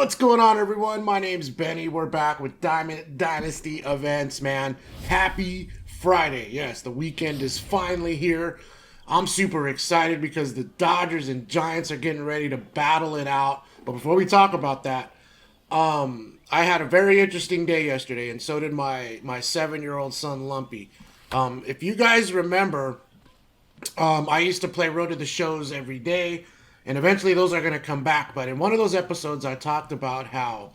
What's going on, everyone? My name's Benny. We're back with Diamond Dynasty events, man. Happy Friday. Yes, the weekend is finally here. I'm super excited because the Dodgers and Giants are getting ready to battle it out. But before we talk about that, I had a very interesting day yesterday, and so did my 7-year-old son, Lumpy. If you guys remember, I used to play Road to the Shows every day, and eventually those are going to come back. But in one of those episodes, I talked about how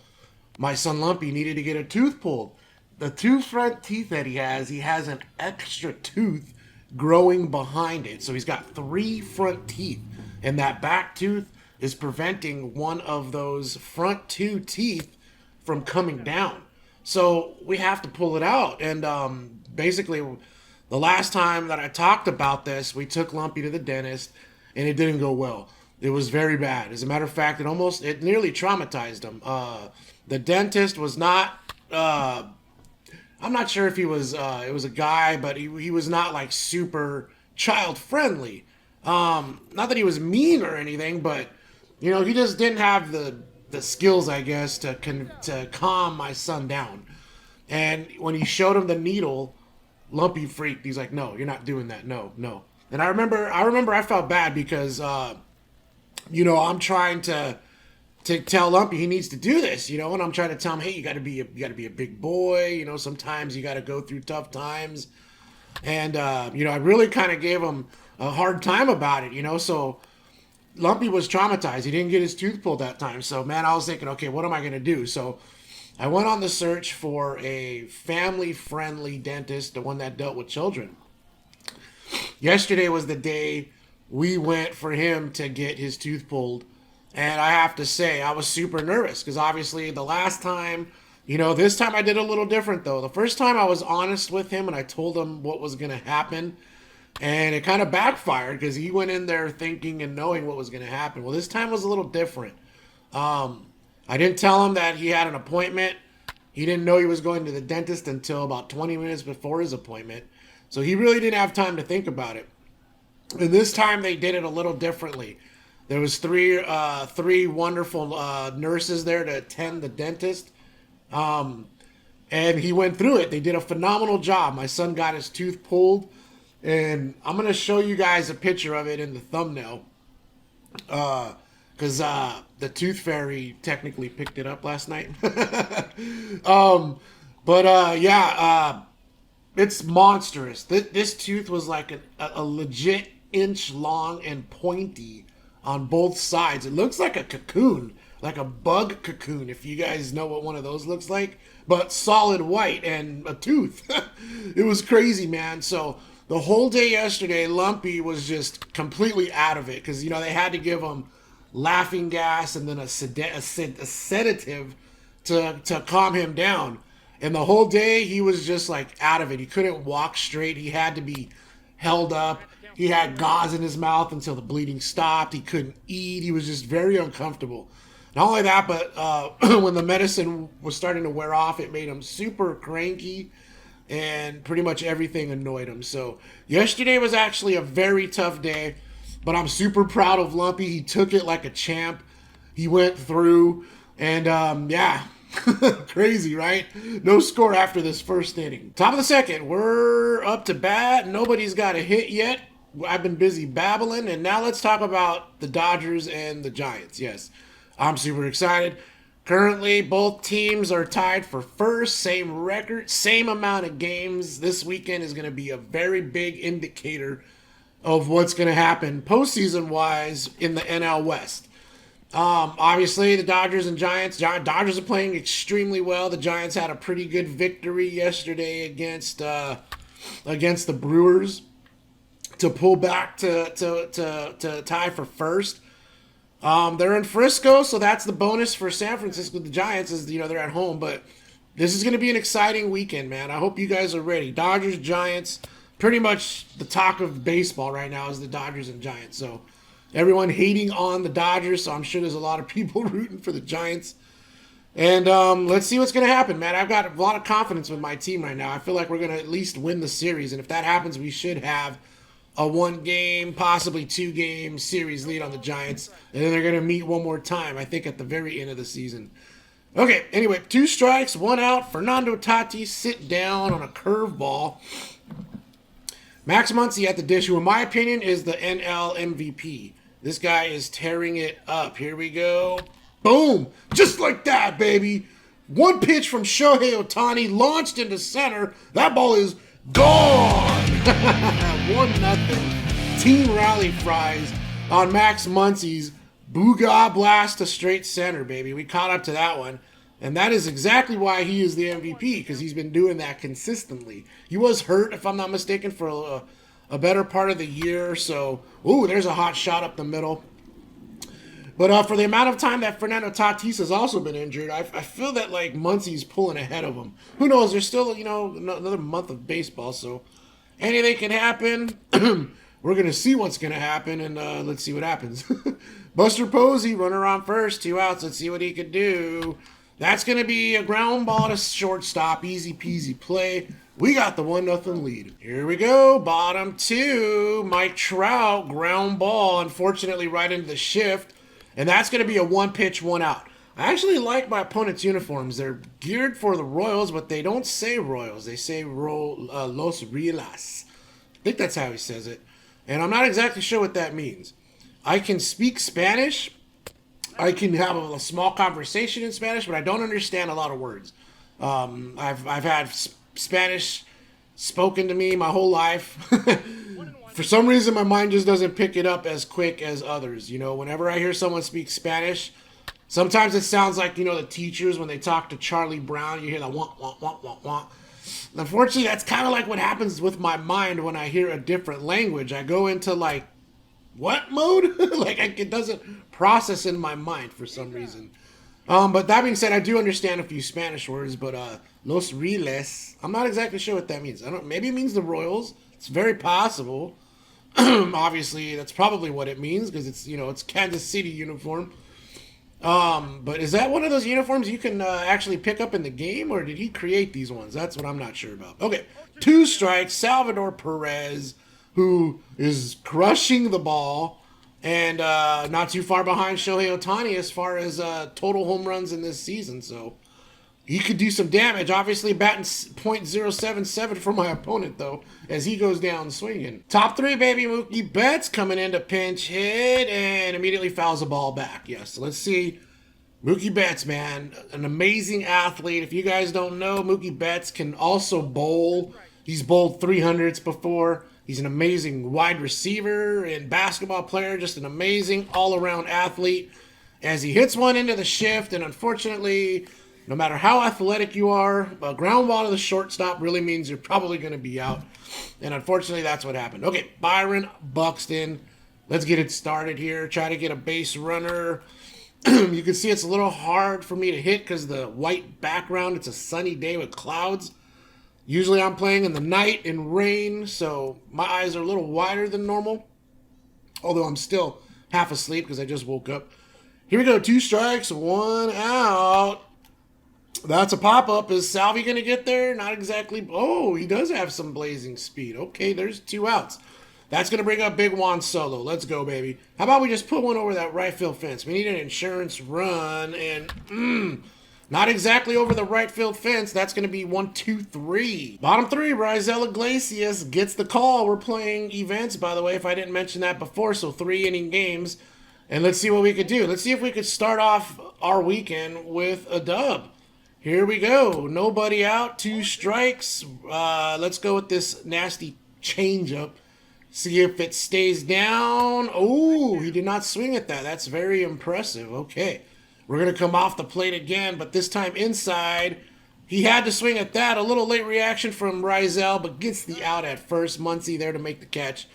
my son Lumpy needed to get a tooth pulled. The two front teeth that he has an extra tooth growing behind it. So he's got three front teeth, and that back tooth is preventing one of those front two teeth from coming down. So we have to pull it out. And basically, the last time that I talked about this, we took Lumpy to the dentist, and it didn't go well. It was very bad. As a matter of fact, it nearly traumatized him. The dentist was not. I'm not sure if he was. It was a guy, but he was not like super child friendly. Not that he was mean or anything, but he just didn't have the skills, I guess, to calm my son down. And when he showed him the needle, Lumpy freaked. He's like, "No, you're not doing that. No, no." And I remember I felt bad because I'm trying to tell Lumpy he needs to do this, and I'm trying to tell him, hey, you got to be a big boy. Sometimes you got to go through tough times, and I really kind of gave him a hard time about it, So Lumpy was traumatized. He didn't get his tooth pulled that time. So man, I was thinking, okay, what am I gonna do? So I went on the search for a family-friendly dentist, the one that dealt with children. Yesterday was the day we went for him to get his tooth pulled. And I have to say, I was super nervous because obviously the last time, this time I did a little different though. The first time I was honest with him and I told him what was going to happen. And it kind of backfired because he went in there thinking and knowing what was going to happen. Well, this time was a little different. I didn't tell him that he had an appointment. He didn't know he was going to the dentist until about 20 minutes before his appointment. So he really didn't have time to think about it. And this time they did it a little differently. There was three wonderful nurses there to attend the dentist. And he went through it. They did a phenomenal job. My son got his tooth pulled. And I'm going to show you guys a picture of it in the thumbnail. Because the tooth fairy technically picked it up last night. It's monstrous. This tooth was like a legit inch long and pointy on both sides. It looks like a cocoon, like a bug cocoon, if you guys know what one of those looks like, but solid white and a tooth. It was crazy, man. So the whole day yesterday, Lumpy was just completely out of it because, they had to give him laughing gas and then a sedative to calm him down. And the whole day, he was just like out of it. He couldn't walk straight. He had to be held up. He had gauze in his mouth until the bleeding stopped. He couldn't eat. He was just very uncomfortable. Not only that, but when the medicine was starting to wear off, it made him super cranky, and pretty much everything annoyed him. So yesterday was actually a very tough day, but I'm super proud of Lumpy. He took it like a champ. He went through, and crazy, right? No score after this first inning. Top of the second, we're up to bat. Nobody's got a hit yet. I've been busy babbling, and now let's talk about the Dodgers and the Giants. Yes, I'm super excited. Currently, both teams are tied for first, same record, same amount of games. This weekend is going to be a very big indicator of what's going to happen postseason-wise in the NL West. Obviously, the Dodgers and Giants. Dodgers are playing extremely well. The Giants had a pretty good victory yesterday against the Brewers to pull back to tie for first. They're in Frisco, so that's the bonus for San Francisco. The Giants is they're at home, but this is going to be an exciting weekend, man. I hope you guys are ready. Dodgers, Giants, pretty much the talk of baseball right now is the Dodgers and Giants. So everyone hating on the Dodgers, so I'm sure there's a lot of people rooting for the Giants. And let's see what's going to happen, man. I've got a lot of confidence with my team right now. I feel like we're going to at least win the series, and if that happens, we should have a 1-game, possibly 2-game series lead on the Giants. And then they're going to meet one more time, I think, at the very end of the season. Okay, anyway, 2 strikes, 1 out. Fernando Tatis sit down on a curveball. Max Muncy at the dish, who in my opinion is the NL MVP. This guy is tearing it up. Here we go. Boom! Just like that, baby. 1 pitch from Shohei Ohtani launched into center. That ball is gone. 1-0. Team rally fries on Max Muncy's Booga blast to straight center, baby. We caught up to that one. And that is exactly why he is the MVP, because he's been doing that consistently. He was hurt, if I'm not mistaken, for a better part of the year. So, ooh, there's a hot shot up the middle. But for the amount of time that Fernando Tatis has also been injured, I feel that, like, Muncy's pulling ahead of him. Who knows? There's still, another month of baseball, so anything can happen. We're going to see what's going to happen, and let's see what happens. Buster Posey, runner on first, 2 outs. Let's see what he could do. That's going to be a ground ball to shortstop. Easy peasy play. We got the 1-0 lead. Here we go. Bottom 2. Mike Trout, ground ball. Unfortunately, right into the shift. And that's going to be a 1-pitch, 1 out. I actually like my opponent's uniforms. They're geared for the Royals, but they don't say Royals. They say Los Rilas. I think that's how he says it. And I'm not exactly sure what that means. I can speak Spanish. I can have a small conversation in Spanish, but I don't understand a lot of words. I've had Spanish spoken to me my whole life. For some reason, my mind just doesn't pick it up as quick as others. Whenever I hear someone speak Spanish, sometimes it sounds like, the teachers when they talk to Charlie Brown. You hear the wah, wah, wah, wah, wah. Unfortunately, that's kind of like what happens with my mind when I hear a different language. I go into, like, what mode? It doesn't process in my mind for some reason. But that being said, I do understand a few Spanish words, but Los Riles, I'm not exactly sure what that means. Maybe it means the Royals. It's very possible. Obviously, that's probably what it means, because it's Kansas City uniform. But is that one of those uniforms you can actually pick up in the game, or did he create these ones? That's what I'm not sure about. Okay, 2 strikes. Salvador Perez, who is crushing the ball, and not too far behind Shohei Ohtani as far as total home runs in this season. So he could do some damage. Obviously, batting .077 for my opponent, though, as he goes down swinging. Top 3, baby. Mookie Betts coming in to pinch hit and immediately fouls the ball back. Yes, so let's see. Mookie Betts, man, an amazing athlete. If you guys don't know, Mookie Betts can also bowl. He's bowled 300s before. He's an amazing wide receiver and basketball player, just an amazing all-around athlete. As he hits one into the shift, and unfortunately, no matter how athletic you are, a ground ball to the shortstop really means you're probably going to be out. And unfortunately, that's what happened. Okay, Byron Buxton. Let's get it started here. Try to get a base runner. You can see it's a little hard for me to hit because the white background. It's a sunny day with clouds. Usually I'm playing in the night in rain, so my eyes are a little wider than normal. Although I'm still half asleep because I just woke up. Here we go. 2 strikes, 1 out. That's a pop-up. Is Salvi going to get there? Not exactly. Oh, he does have some blazing speed. Okay, there's 2 outs. That's going to bring up Big Juan Solo. Let's go, baby. How about we just put one over that right field fence? We need an insurance run, and not exactly over the right field fence. That's going to be 1, 2, 3. Bottom 3, Raisel Iglesias gets the call. We're playing events, by the way, if I didn't mention that before, so 3-inning games. And let's see what we could do. Let's see if we could start off our weekend with a dub. Here we go. Nobody out, 2 strikes. Let's go with this nasty changeup. See if it stays down. Oh, he did not swing at that. That's very impressive. Okay. We're going to come off the plate again, but this time inside. He had to swing at that. A little late reaction from Raisel, but gets the out at first. Muncy there to make the catch.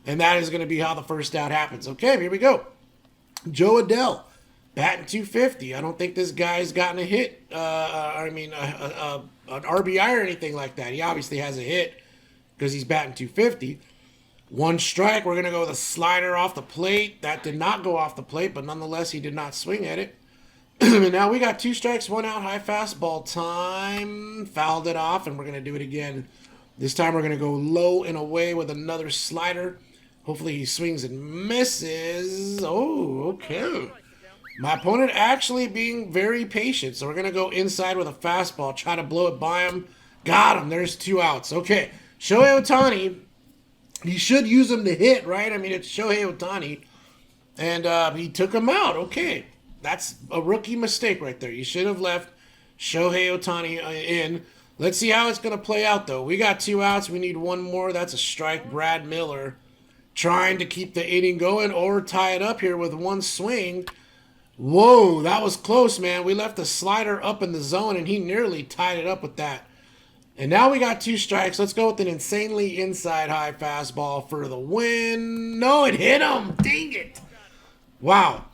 And that is going to be how the first out happens. Okay, here we go. Joe Adell, batting .250. I don't think this guy's gotten a hit. An RBI or anything like that. He obviously has a hit because he's batting .250. 1 strike. We're going to go with a slider off the plate. That did not go off the plate, but nonetheless, he did not swing at it. And now we got 2 strikes, 1 out, high fastball time. Fouled it off, and we're going to do it again. This time we're going to go low and away with another slider. Hopefully he swings and misses. Oh, okay. My opponent actually being very patient. So we're going to go inside with a fastball. Try to blow it by him. Got him. There's 2 outs. Okay. Shohei Ohtani. He should use him to hit, right? I mean, it's Shohei Ohtani. And he took him out. Okay. That's a rookie mistake right there. You should have left Shohei Ohtani in. Let's see how it's going to play out, though. We got 2 outs. We need 1 more. That's a strike. Brad Miller trying to keep the inning going or tie it up here with 1 swing. Whoa, that was close, man. We left the slider up in the zone, and he nearly tied it up with that. And now we got 2 strikes. Let's go with an insanely inside high fastball for the win. No, it hit him. Dang it. Wow.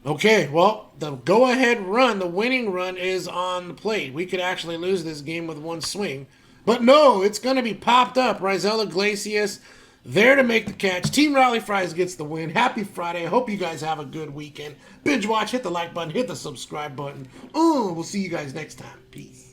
Okay, well, the go-ahead run, the winning run is on the plate. We could actually lose this game with 1 swing. But no, it's going to be popped up. Raisel Iglesias there to make the catch. Team Rally Fries gets the win. Happy Friday. I hope you guys have a good weekend. Binge watch, hit the like button, hit the subscribe button. We'll see you guys next time. Peace.